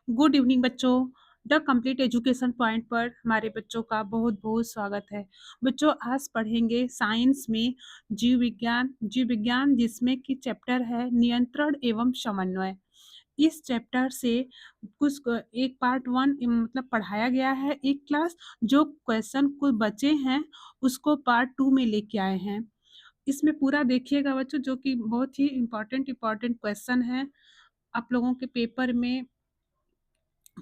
Good evening बच्चों। The complete education point पर हमारे बच्चों का बहुत बहुत स्वागत है। बच्चों आज पढ़ेंगे साइंस में जीव विज्ञान जिसमें कि चैप्टर है नियंत्रण एवं समन्वय। इस चैप्टर से एक पार्ट वन मतलब पढ़ाया गया है एक क्लास। जो क्वेश्चन कुछ बचे हैं उसको पार्ट टू में लेके आए हैं। इसमें पूरा देखिएगा बच्चों, जो कि बहुत ही इम्पोर्टेंट क्वेश्चन है। आप लोगों के पेपर में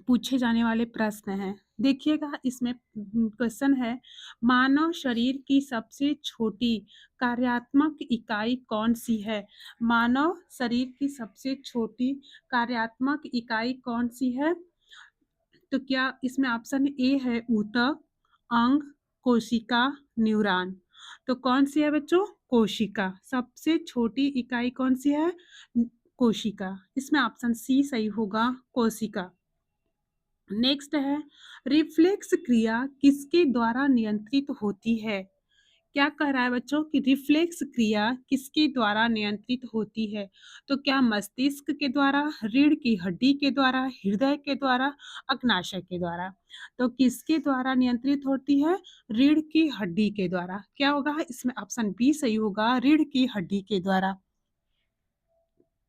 पूछे जाने वाले प्रश्न हैं। देखिएगा इसमें क्वेश्चन है, मानव शरीर की सबसे छोटी कार्यात्मक इकाई कौन सी है? मानव शरीर की सबसे छोटी कार्यात्मक इकाई कौन सी है? तो क्या इसमें ऑप्शन ए है ऊतक, अंग, कोशिका, न्यूरॉन। तो कौन सी है बच्चों? कोशिका। सबसे छोटी इकाई कौन सी है? कोशिका। इसमें ऑप्शन सी सही होगा, कोशिका। नेक्स्ट है, रिफ्लेक्स क्रिया किसके द्वारा नियंत्रित होती है? क्या कह रहा है बच्चों कि रिफ्लेक्स क्रिया किसके द्वारा नियंत्रित होती है? तो क्या मस्तिष्क के द्वारा, रीढ़ की हड्डी के द्वारा, हृदय के द्वारा, अग्नाशय के द्वारा? तो किसके द्वारा नियंत्रित होती है? रीढ़ की हड्डी के द्वारा। क्या होगा इसमें? ऑप्शन बी सही होगा, रीढ़ की हड्डी के द्वारा।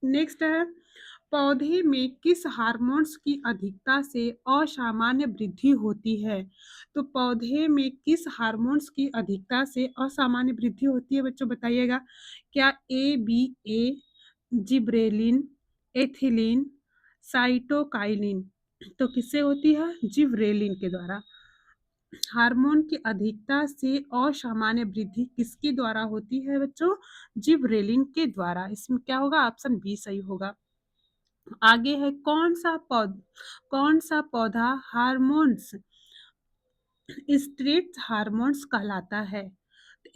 नेक्स्ट है, पौधे में किस हार्मोन्स की अधिकता से असामान्य वृद्धि होती है? तो पौधे में किस हार्मोन्स की अधिकता से असामान्य वृद्धि होती है बच्चों, बताइएगा। क्या ए, बी, ए, जिब्रेलिन, एथिलीन, साइटोकाइनिन? तो किससे होती है? जिब्रेलिन के द्वारा। हार्मोन की अधिकता से असामान्य वृद्धि किसके द्वारा होती है बच्चों? जिब्रेलिन के द्वारा। इसमें क्या होगा? ऑप्शन बी सही होगा। आगे है, कौन सा पौधा हार्मोन्स स्ट्रेट हार्मोन्स कहलाता है?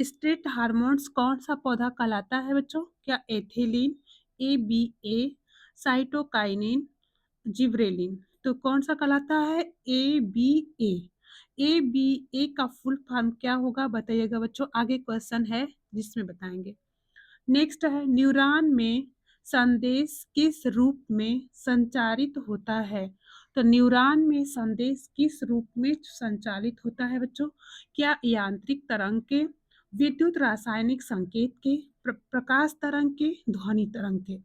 स्ट्रेट हार्मोन्स कौन सा पौधा कहलाता है बच्चों? क्या ethylene, A, B, A, cytokinin, gibberellin? तो कौन सा कहलाता है? ए, बी, ए। ए, बी, ए का फुल फॉर्म क्या होगा बताइएगा बच्चों। आगे क्वेश्चन है जिसमें बताएंगे। नेक्स्ट है, न्यूरॉन में संदेश किस रूप में संचारित होता है? तो न्यूरॉन में संदेश किस रूप में संचालित होता है बच्चों? क्या यांत्रिक तरंग के, विद्युत रासायनिक संकेत के, प्रकाश तरंग के, ध्वनि तरंग के?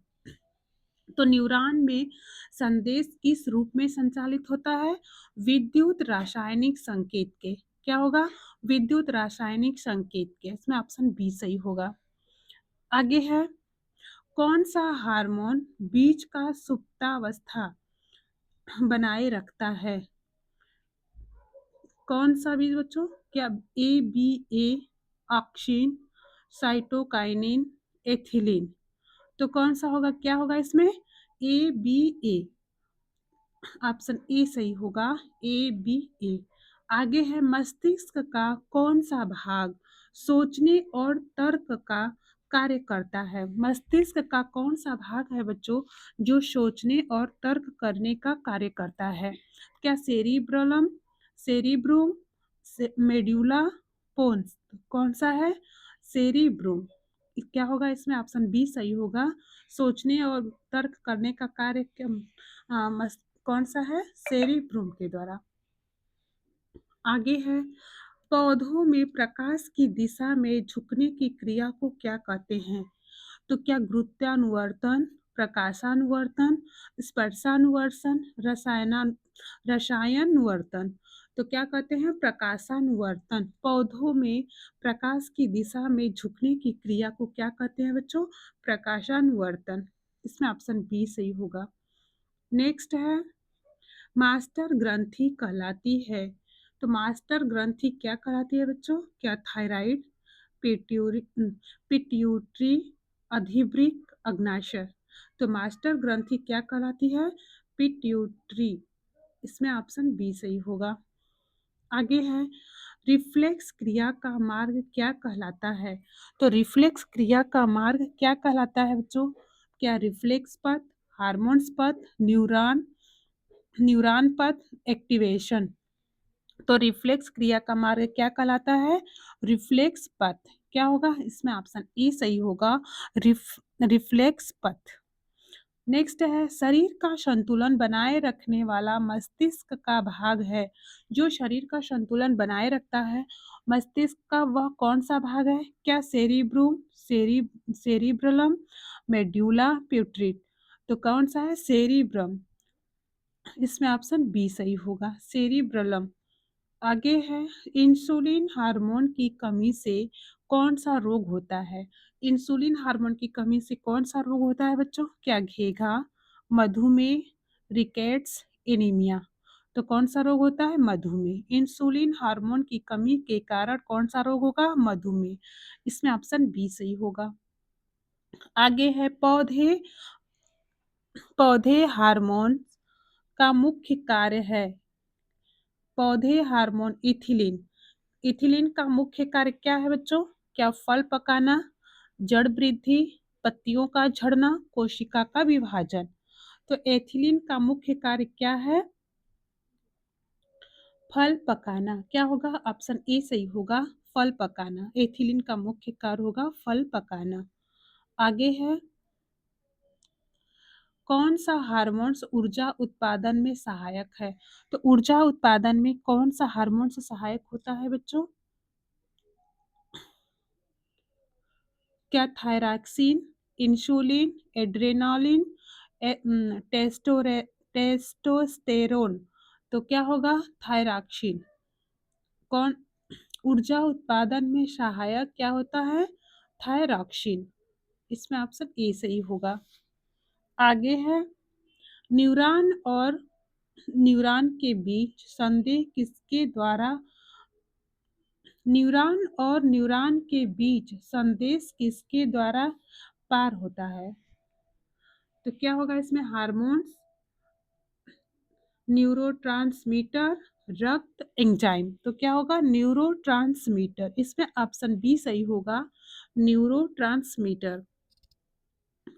तो न्यूरॉन में संदेश किस रूप में संचालित होता है? विद्युत रासायनिक संकेत के। क्या होगा? विद्युत रासायनिक संकेत के। इसमें ऑप्शन बी सही होगा। आगे है, कौन सा हार्मोन बीज का सुप्तावस्था बनाए रखता है? कौन सा बीज बच्चों? क्या ए, बी, ए, ऑक्सिन, साइटोकाइनिन, एथिलीन? तो कौन सा होगा? क्या होगा इसमें? ए, बी, ए। ऑप्शन ए सही होगा, ए, बी, ए। आगे है, मस्तिष्क का कौन सा भाग सोचने और तर्क का कार्य करता है? मस्तिष्क का कौन सा भाग है बच्चों जो सोचने और तर्क करने का कार्य करता है? क्या सेरिब्रलम, सेरिब्रूम, मेड्यूला पोन्स? कौन सा है? सेरिब्रूम। क्या होगा इसमें? ऑप्शन बी सही होगा, सोचने और तर्क करने का कार्य कौन सा है? सेरिब्रूम के द्वारा। आगे है, पौधों में प्रकाश की दिशा में झुकने की क्रिया को क्या कहते हैं? तो क्या गुरुत्वानुवर्तन, प्रकाशानुवर्तन, स्पर्शानुवर्तन, रसायनानुवर्तन? तो क्या कहते हैं? प्रकाशानुवर्तन। पौधों में प्रकाश की दिशा में झुकने की क्रिया को क्या कहते हैं बच्चों? प्रकाशानुवर्तन। इसमें ऑप्शन बी सही होगा। नेक्स्ट है, मास्टर ग्रंथि कहलाती है। तो मास्टर ग्रंथि क्या कहलाती है बच्चों? क्या थायराइड, पिट्यूटरी, अधिवृक्क, अग्नाशय? तो मास्टर ग्रंथि क्या कहलाती है? पिट्यूटरी। इसमें ऑप्शन बी सही होगा। आगे है, रिफ्लेक्स क्रिया का मार्ग क्या कहलाता है? तो रिफ्लेक्स क्रिया का मार्ग क्या कहलाता है बच्चों? क्या रिफ्लेक्स पथ, हार्मोन्स पथ, न्यूरॉन पथ, एक्टिवेशन? तो रिफ्लेक्स क्रिया का मार्ग क्या कहलाता है? रिफ्लेक्स पथ। क्या होगा इसमें? ऑप्शन ए सही होगा, रिफ्लेक्स पथ। नेक्स्ट है शरीर का संतुलन बनाए रखने वाला मस्तिष्क का भाग है। जो शरीर का संतुलन बनाए रखता है मस्तिष्क का वह कौन सा भाग है? क्या सेरिब्रूम, सेरिब्रलम, मेड्यूला प्यूट्रिट? तो कौन सा है? सेरिब्रम। इसमें ऑप्शन बी सही होगा, सेरिब्रलम। आगे है इंसुलिन हार्मोन की कमी से कौन सा रोग होता है? इंसुलिन हार्मोन की कमी से कौन सा रोग होता है बच्चों? क्या घेघा, मधुमेह, रिकेट्स, एनीमिया? तो कौन सा रोग होता है? मधुमेह। इंसुलिन हार्मोन की कमी के कारण कौन सा रोग होगा? मधुमेह। इसमें ऑप्शन बी सही होगा। आगे है पौधे हार्मोन का मुख्य कार्य है। पौधे हार्मोन इथिलीन। इथिलीन का मुख्य कार्य क्या है बच्चों? क्या फल पकाना, जड़ वृद्धि, पत्तियों का झड़ना, कोशिका का विभाजन? तो एथिलीन का मुख्य कार्य क्या है? फल पकाना। क्या होगा? ऑप्शन ए सही होगा, फल पकाना। एथिलीन का मुख्य कार्य होगा फल पकाना। आगे है कौन सा हार्मोन्स ऊर्जा उत्पादन में सहायक है? तो ऊर्जा उत्पादन में कौन सा हार्मोन्स सहायक होता है बच्चों? क्या थायरॉक्सिन, इंसुलिन, एड्रेनालिन, टेस्टोस्टेरोन? तो क्या होगा? थायरॉक्सिन। कौन ऊर्जा उत्पादन में सहायक क्या होता है? थायरॉक्सिन। इसमें ऑप्शन ए सही होगा। आगे है न्यूरॉन और न्यूरॉन के बीच संदेह किसके द्वारा न्यूरॉन और न्यूरॉन के बीच संदेश किसके द्वारा पार होता है? तो क्या होगा इसमें? हार्मोन्स, न्यूरोट्रांसमीटर, रक्त, एंजाइम? तो क्या होगा? न्यूरोट्रांसमीटर। इसमें ऑप्शन बी सही होगा, न्यूरोट्रांसमीटर।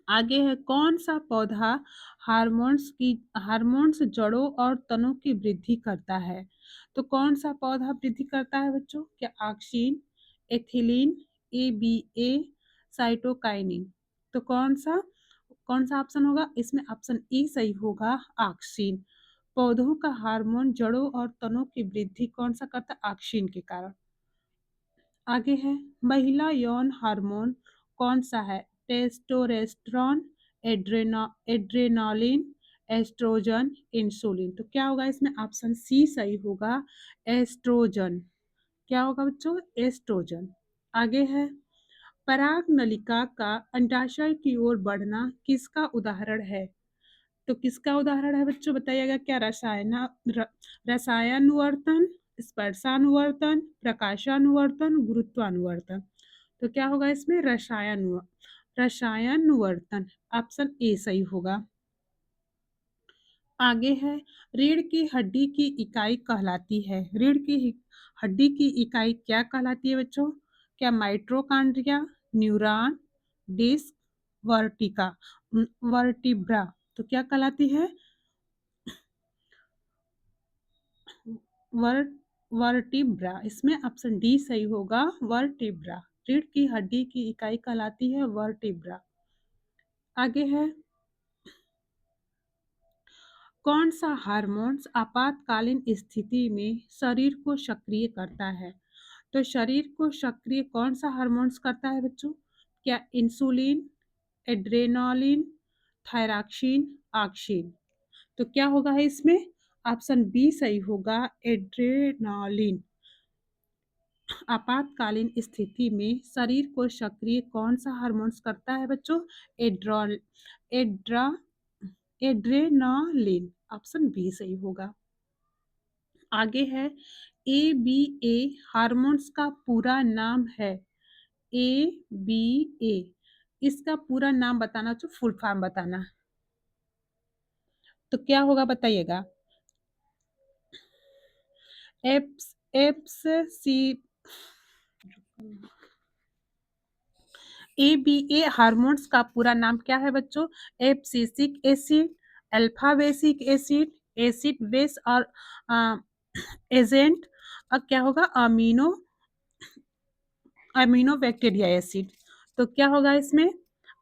आगे है कौन सा पौधा हार्मोन्स जड़ों और तनों की वृद्धि करता है? तो कौन सा पौधा वृद्धि करता है बच्चों? क्या auxin, ethylene, A B A, cytokinin? तो कौन सा ऑप्शन होगा? इसमें ऑप्शन ई सही होगा, ऑक्सिन। पौधों का हार्मोन जड़ों और तनों की वृद्धि कौन सा करता है? ऑक्सिन के कारण। आगे है महिला यौन हार्मोन कौन सा है? Testosterone, adrenaline, oestrogen, insulin? तो क्या होगा इसमें? ऑप्शन सी सही होगा, एस्ट्रोजन। क्या होगा बच्चों? एस्ट्रोजन। आगे है पराग नलिका का अंडाशय की ओर बढ़ना किसका उदाहरण है? तो किसका उदाहरण है बच्चों? बताइएगा। क्या रसायनुवर्तन, स्पर्शानुवर्तन, प्रकाशानुवर्तन, गुरुत्वानुवर्तन? तो क्या होगा इसमें? रसायनुवर्तन। ऑप्शन ए सही होगा। आगे है रीढ़ की हड्डी की इकाई कहलाती है। रीढ़ की हड्डी की इकाई क्या कहलाती है बच्चों? क्या माइट्रोकांड्रिया, न्यूरॉन, डिस्क, वर्टिका, वर्टिब्रा? तो क्या कहलाती है? वर वर्टिब्रा। इसमें ऑप्शन डी सही होगा, वर्टिब्रा। रीढ़ की हड्डी की इकाई कहलाती है वर्टिब्रा। आगे है कौन सा हार्मोन्स आपातकालीन स्थिति में शरीर को सक्रिय करता है? तो शरीर को सक्रिय कौन सा हार्मोन्स करता है बच्चों? क्या इंसुलिन, एड्रेनालिन, थायरॉक्सिन, ऑक्सिन? तो क्या होगा है इसमें? ऑप्शन बी सही होगा, एड्रेनालिन। आपातकालीन स्थिति में शरीर को सक्रिय कौन सा हार्मोन्स करता है बच्चों? एड्रॉल एड्रा एड्रेनालिन। ऑप्शन बी सही होगा। आगे है ए बी ए हार्मोन्स का पूरा नाम है। ए बी ए इसका पूरा नाम बताना, तो फुल फॉर्म बताना। तो क्या होगा बताइएगा। एप्स एप्स सी ए बी ए हार्मोन्स का पूरा नाम क्या है बच्चों? Abscisic acid, alpha basic acid, acid base और एजेंट, और क्या होगा? Amino bacteria acid. तो क्या होगा इसमें?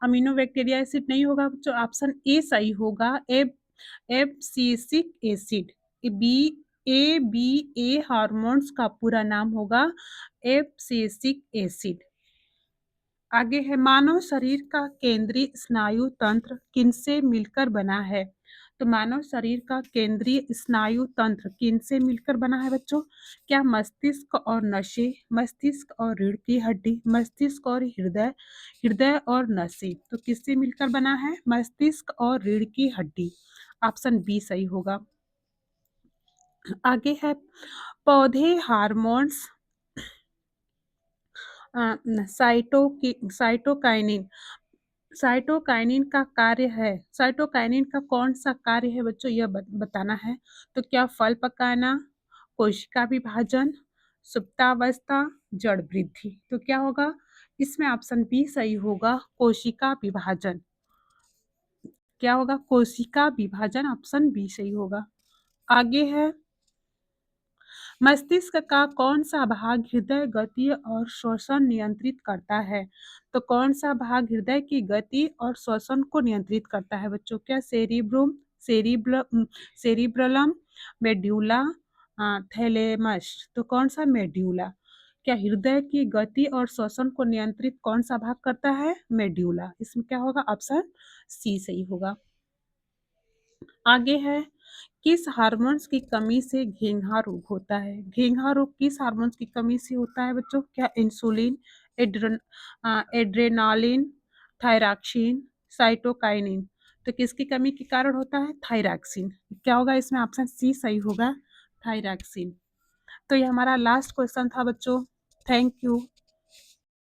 अमीनो बैक्टीरिया एसिड नहीं होगा बच्चों, ऑप्शन ए सही होगा, abscisic acid. B A B A hormones का पूरा नाम होगा एब्सिसिक एसिड। आगे है, मानव शरीर का केंद्रीय स्नायु तंत्र किनसे मिलकर बना है? तो मानव शरीर का केंद्रीय स्नायु तंत्र किनसे मिलकर बना है बच्चों? क्या मस्तिष्क और नसें, मस्तिष्क और रीढ़ की हड्डी, मस्तिष्क और हृदय, हृदय और नसें? तो किससे मिलकर बना है? मस्तिष्क और रीढ़ की हड्डी। ऑप्शन बी सही होगा। आगे है, पौधे हार्मोन्स साइटोकाइनिन, साइटोकाइनिन का कार्य है, साइटोकाइनिन का कौन सा कार्य है बच्चों, यह बताना है। तो क्या फल पकाना, कोशिका विभाजन, सुप्तावस्था, जड़ वृद्धि? तो क्या होगा इसमें? ऑप्शन बी सही होगा, कोशिका विभाजन। क्या होगा? कोशिका विभाजन, ऑप्शन बी सही होगा। आगे है, मस्तिष्क का कौन सा भाग हृदय गति और श्वसन नियंत्रित करता है? तो कौन सा भाग हृदय की गति और श्वसन को नियंत्रित करता है बच्चों? क्या सेरिब्रम, सेरिब्रलम, मेड्यूला, थैलेमस? तो कौन सा? मेड्यूला। क्या हृदय की गति और श्वसन को नियंत्रित कौन सा भाग करता है? मेड्यूला। इसमें क्या होगा? ऑप्शन सी सही होगा। आगे है, किस हार्मोन्स की कमी से घेंघा रोग होता है? घेंघा रोग किस हार्मोन्स की कमी से होता है बच्चों? क्या इंसुलिन, एड्रेनालिन, थायरॉक्सिन, साइटोकाइनिन? तो किसकी कमी के कारण होता है? थायरॉक्सिन। क्या होगा इसमें? ऑप्शन सी सही होगा, थायरॉक्सिन। तो ये हमारा लास्ट क्वेश्चन था बच्चों। Thank you.